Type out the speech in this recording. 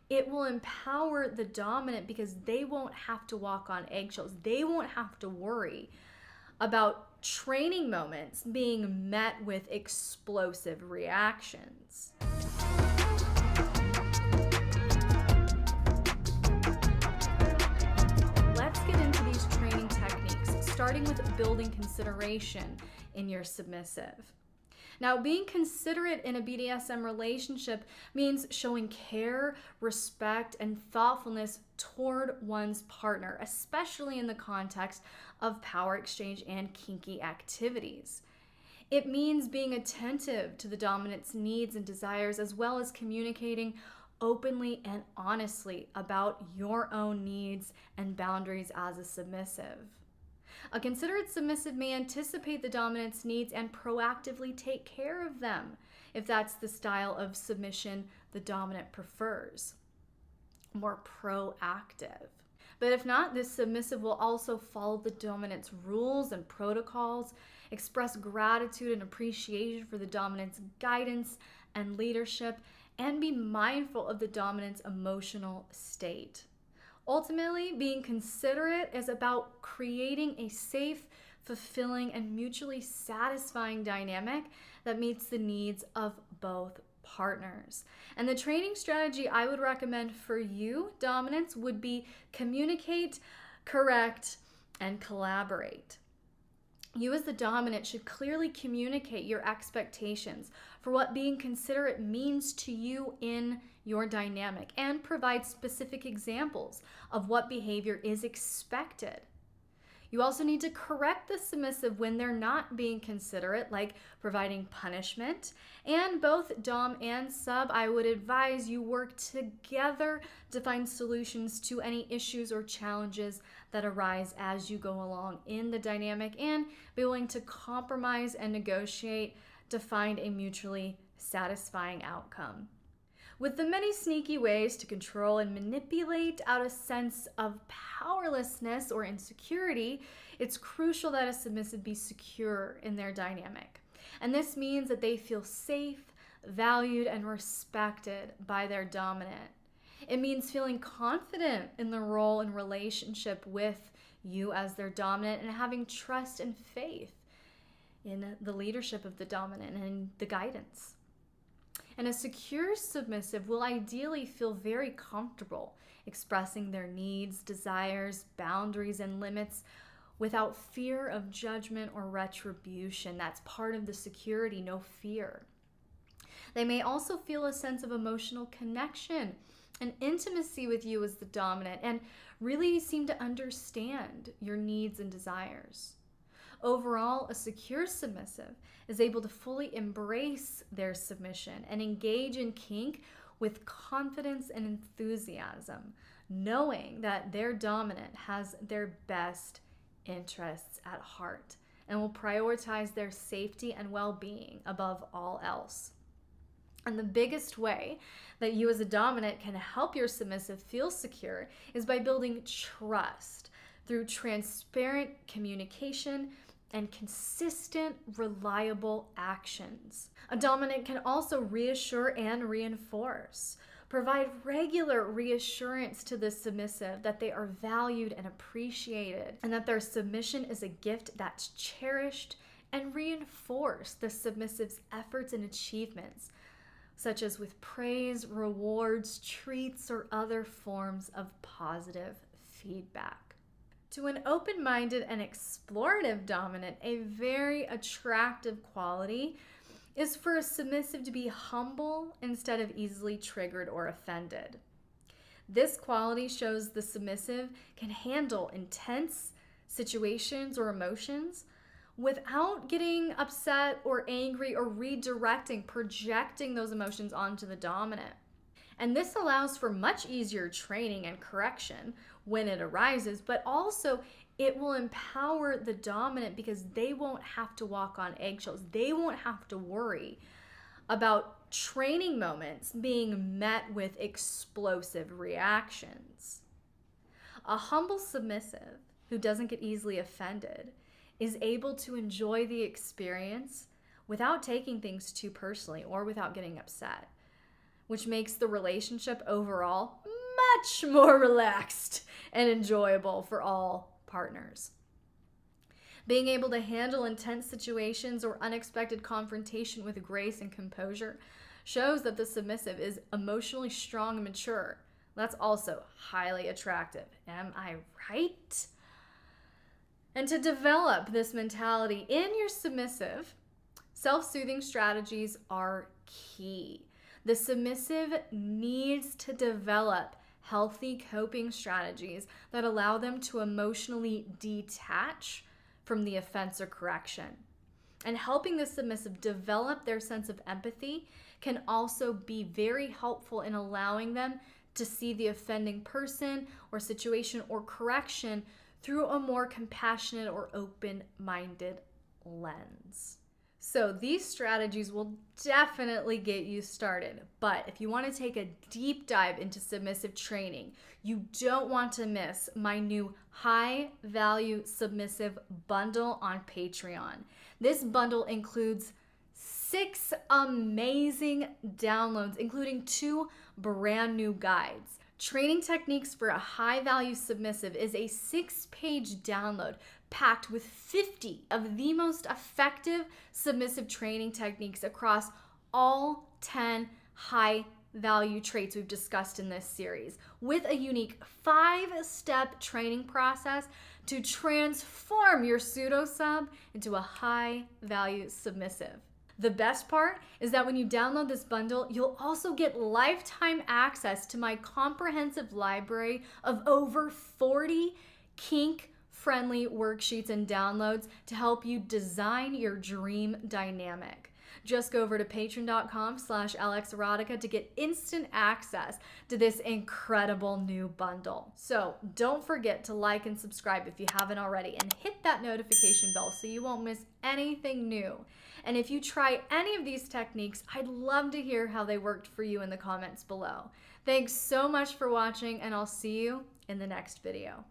It will empower the dominant because they won't have to walk on eggshells. They won't have to worry about training moments being met with explosive reactions. Let's get into these training techniques, starting with building consideration in your submissive. Now, being considerate in a BDSM relationship means showing care, respect, and thoughtfulness toward one's partner, especially in the context of power exchange and kinky activities. It means being attentive to the dominant's needs and desires, as well as communicating openly and honestly about your own needs and boundaries as a submissive. A considerate submissive may anticipate the dominant's needs and proactively take care of them, if that's the style of submission the dominant prefers. More proactive. But if not, this submissive will also follow the dominant's rules and protocols, express gratitude and appreciation for the dominant's guidance and leadership, and be mindful of the dominant's emotional state. Ultimately, being considerate is about creating a safe, fulfilling, and mutually satisfying dynamic that meets the needs of both partners. And the training strategy I would recommend for you, dominants, would be communicate, correct, and collaborate. You as the dominant should clearly communicate your expectations for what being considerate means to you in your dynamic and provide specific examples of what behavior is expected. You also need to correct the submissive when they're not being considerate, like providing punishment. And both dom and sub, I would advise you work together to find solutions to any issues or challenges that arise as you go along in the dynamic, and be willing to compromise and negotiate to find a mutually satisfying outcome. With the many sneaky ways to control and manipulate out a sense of powerlessness or insecurity, it's crucial that a submissive be secure in their dynamic. And this means that they feel safe, valued, and respected by their dominant. It means feeling confident in the role and relationship with you as their dominant, and having trust and faith in the leadership of the dominant and the guidance. And a secure submissive will ideally feel very comfortable expressing their needs, desires, boundaries, and limits without fear of judgment or retribution. That's part of the security, no fear. They may also feel a sense of emotional connection and intimacy with you as the dominant, and really seem to understand your needs and desires. Overall, a secure submissive is able to fully embrace their submission and engage in kink with confidence and enthusiasm, knowing that their dominant has their best interests at heart and will prioritize their safety and well-being above all else. And the biggest way that you as a dominant can help your submissive feel secure is by building trust through transparent communication and consistent, reliable actions. A dominant can also reassure and reinforce. Provide regular reassurance to the submissive that they are valued and appreciated, and that their submission is a gift that's cherished, and reinforce the submissive's efforts and achievements, such as with praise, rewards, treats, or other forms of positive feedback. To an open-minded and explorative dominant, a very attractive quality is for a submissive to be humble instead of easily triggered or offended. This quality shows the submissive can handle intense situations or emotions without getting upset or angry or redirecting, projecting those emotions onto the dominant. And this allows for much easier training and correction when it arises, but also it will empower the dominant because they won't have to walk on eggshells. They won't have to worry about training moments being met with explosive reactions. A humble submissive who doesn't get easily offended is able to enjoy the experience without taking things too personally or without getting upset. which makes the relationship overall much more relaxed and enjoyable for all partners. Being able to handle intense situations or unexpected confrontation with grace and composure shows that the submissive is emotionally strong and mature. That's also highly attractive. Am I right? And to develop this mentality in your submissive, self-soothing strategies are key. The submissive needs to develop healthy coping strategies that allow them to emotionally detach from the offense or correction. And helping the submissive develop their sense of empathy can also be very helpful in allowing them to see the offending person or situation or correction through a more compassionate or open-minded lens. So these strategies will definitely get you started, but if you want to take a deep dive into submissive training, you don't want to miss my new High Value Submissive bundle on Patreon. This bundle includes 6 amazing downloads, including 2 brand new guides. Training Techniques for a High Value Submissive is a 6-page download packed with 50 of the most effective submissive training techniques across all 10 high value traits we've discussed in this series, with a unique 5-step training process to transform your pseudo-sub into a high value submissive. The best part is that when you download this bundle, you'll also get lifetime access to my comprehensive library of over 40 kink-friendly worksheets and downloads to help you design your dream dynamic. Just go over to patreon.com/LXerotica to get instant access to this incredible new bundle. So don't forget to like and subscribe if you haven't already, and hit that notification bell so you won't miss anything new. And if you try any of these techniques, I'd love to hear how they worked for you in the comments below. Thanks so much for watching, and I'll see you in the next video.